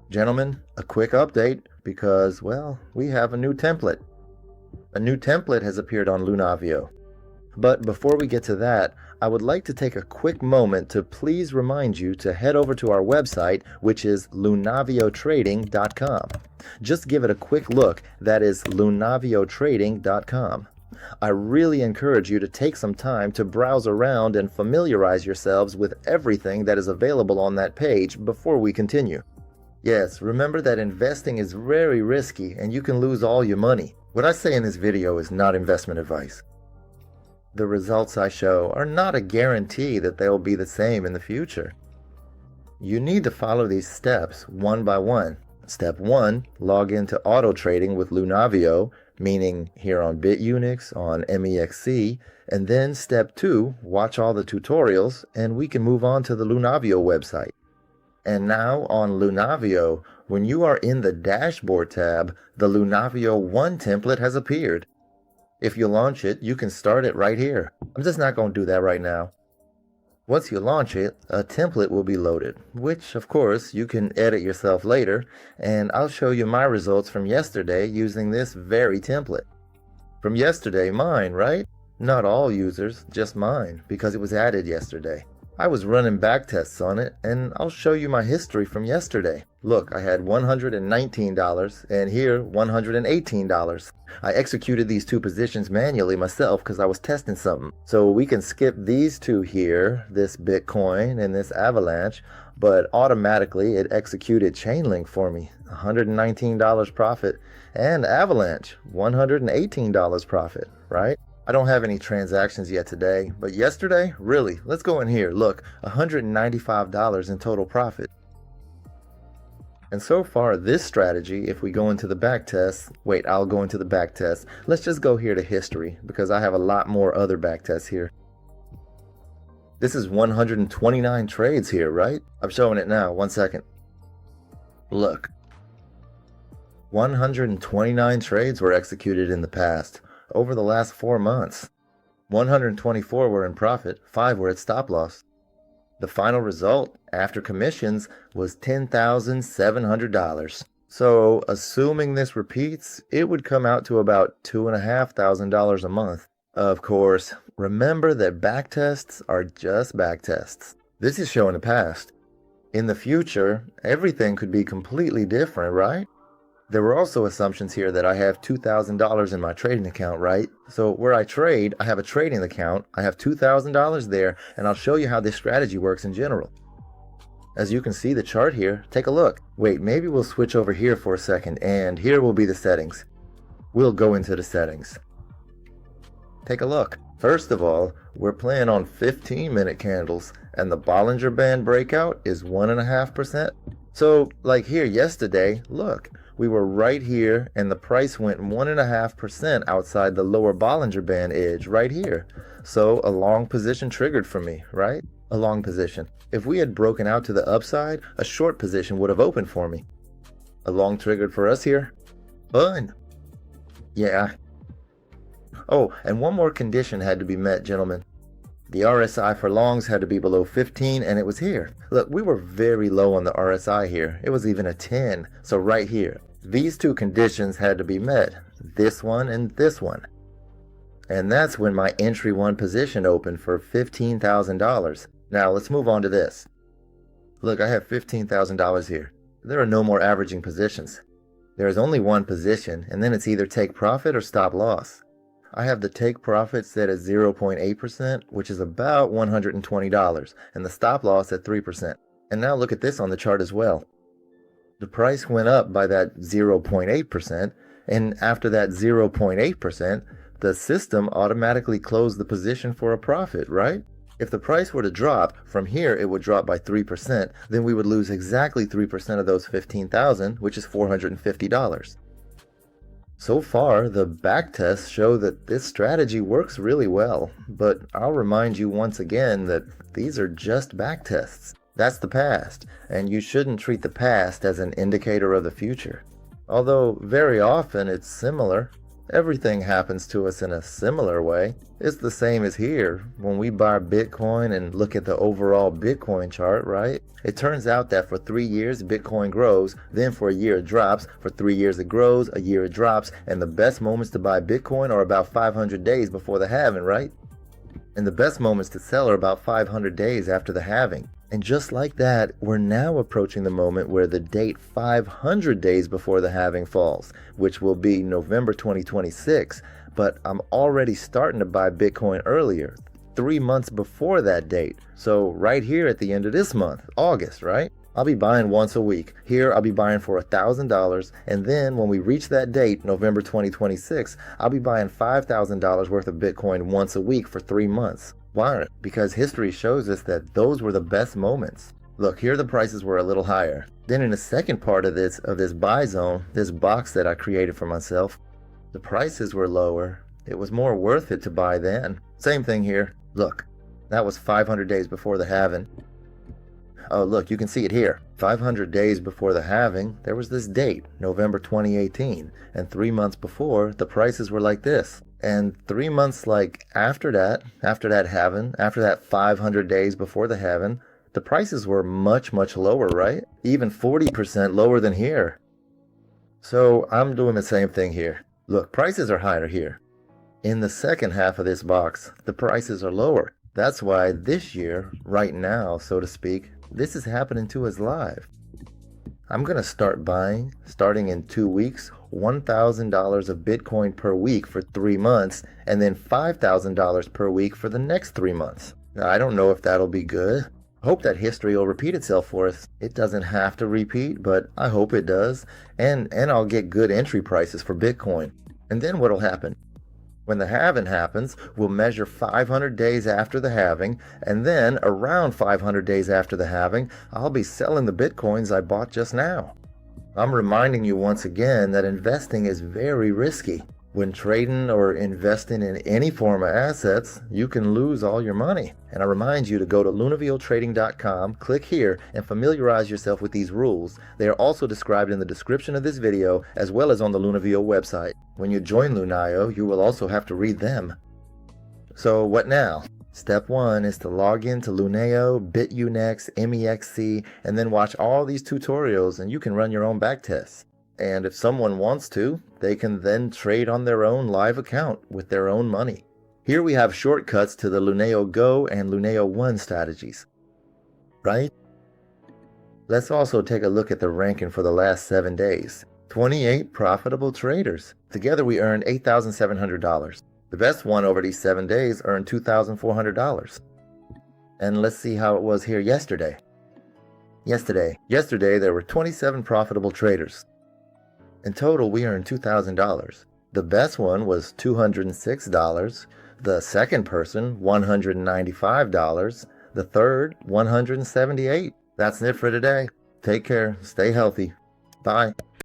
Gentlemen, a quick update because, well, we have a new template. A new template has appeared on Lunavio. But before we get to that, I would like to take a quick moment to please remind you to head over to our website, which is lunaviotrading.com. Just give it a quick look. That is lunaviotrading.com. I really encourage you to take some time to browse around and familiarize yourselves with everything that is available on that page before we continue. Yes, remember that investing is very risky and you can lose all your money. What I say in this video is not investment advice. The results I show are not a guarantee that they'll be the same in the future. You need to follow these steps one by one. Step 1, log into auto trading with Lunavio, meaning here on BitUnix, on MEXC, and then step 2, watch all the tutorials and we can move on to the Lunavio website. And now on Lunavio, when you are in the dashboard tab, the Lunavio ONE template has appeared. If you launch it, you can start it right here. I'm just not going to do that right now. Once you launch it, a template will be loaded, which of course you can edit yourself later, and I'll show you my results from yesterday using this very template. From yesterday, mine, right? Not all users, just mine, because it was added yesterday. I was running backtests on it, and I'll show you my history from yesterday. Look, I had $119, and here $118. I executed these two positions manually myself because I was testing something. So we can skip these two here, this Bitcoin and this Avalanche, but automatically it executed Chainlink for me, $119 profit, and Avalanche, $118 profit, right? I don't have any transactions yet today, but yesterday, really, let's go in here. Look, $195 in total profit. And so far, this strategy, if we go into the backtest, wait, I'll go into the backtest. Let's just go here to history because I have a lot more other backtests here. This is 129 trades here, right? I'm showing it now, 1 second. Look, 129 trades were executed in the past. Over the last 4 months, 124 were in profit, 5 were at stop loss. The final result, after commissions, was $10,700. So, assuming this repeats, it would come out to about $2,500 a month. Of course, remember that backtests are just backtests. This is showing the past. In the future, everything could be completely different, right? There were also assumptions here that I have $2,000 in my trading account, right? So where I trade, I have a trading account, I have $2,000 there, and I'll show you how this strategy works in general. As you can see the chart here, take a look. Wait, maybe we'll switch over here for a second, and here will be the settings. We'll go into the settings. Take a look. First of all, we're playing on 15-minute candles, and the Bollinger Band breakout is 1.5%. So, like here yesterday, look. We were right here and the price went 1.5% outside the lower Bollinger Band edge right here. So a long position triggered for me, right? A long position. If we had broken out to the upside, a short position would have opened for me. A long triggered for us here. Fun. Yeah. Oh, and one more condition had to be met, gentlemen. The RSI for longs had to be below 15 and it was here. Look, we were very low on the RSI here. It was even a 10. So right here. These two conditions had to be met, this one and this one. And that's when my entry one position opened for $15,000. Now let's move on to this. Look, I have $15,000 here. There are no more averaging positions. There is only one position and then it's either take profit or stop loss. I have the take profit set at 0.8%, which is about $120, and the stop loss at 3%. And now look at this on the chart as well. The price went up by that 0.8%, and after that 0.8%, the system automatically closed the position for a profit, right? If the price were to drop, from here it would drop by 3%, then we would lose exactly 3% of those $15,000, which is $450. So far, the backtests show that this strategy works really well, but I'll remind you once again that these are just backtests. That's the past, and you shouldn't treat the past as an indicator of the future. Although very often it's similar. everything happens to us in a similar way. It's the same as here when we buy Bitcoin and look at the overall Bitcoin chart, right? It turns out that for 3 years, Bitcoin grows, then for a year it drops, for 3 years it grows, a year it drops, and the best moments to buy Bitcoin are about 500 days before the halving, right? And the best moments to sell are about 500 days after the halving. And just like that, we're now approaching the moment where the date 500 days before the halving falls, which will be November 2026. But I'm already starting to buy Bitcoin earlier, 3 months before that date. So right here at the end of this month, August, right? I'll be buying once a week. Here I'll be buying for $1,000, and then when we reach that date, November 2026, I'll be buying $5,000 worth of Bitcoin once a week for 3 months. Why? Because history shows us that those were the best moments. Look, here the prices were a little higher. Then in the second part of this buy zone, this box that I created for myself, the prices were lower. It was more worth it to buy then. Same thing here. Look, that was 500 days before the halving. Oh, look, you can see it here. 500 days before the halving, there was this date, November 2018. And 3 months before, the prices were like this. And 3 months after that halving, after that 500 days before the halving, the prices were much, much lower, right? Even 40% lower than here. So I'm doing the same thing here. Look, prices are higher here. In the second half of this box, the prices are lower. That's why this year, right now, so to speak, this is happening to us live. I'm going to start buying, starting in 2 weeks, $1,000 of Bitcoin per week for 3 months, and then $5,000 per week for the next 3 months. Now, I don't know if that'll be good. I hope that history will repeat itself for us. It doesn't have to repeat, but I hope it does. And I'll get good entry prices for Bitcoin. And then what'll happen? When the halving happens, we'll measure 500 days after the halving, and then around 500 days after the halving, I'll be selling the Bitcoins I bought just now. I'm reminding you once again that investing is very risky. When trading or investing in any form of assets, you can lose all your money. And I remind you to go to LunavioTrading.com, click here, and familiarize yourself with these rules. They are also described in the description of this video, as well as on the Lunavio website. When you join Lunavio, you will also have to read them. So what now? Step 1 is to log into Lunavio, BitUnex, MEXC, and then watch all these tutorials, and you can run your own backtests. And if someone wants to, they can then trade on their own live account with their own money. Here we have shortcuts to the Lunavio Go and Lunavio ONE strategies. Right? Let's also take a look at the ranking for the last 7 days. 28 profitable traders. Together we earned $8,700. The best one over these 7 days earned $2,400. And let's see how it was here yesterday. Yesterday there were 27 profitable traders. In total, we earned $2,000. The best one was $206. The second person, $195. The third, $178. That's it for today. Take care. Stay healthy. Bye.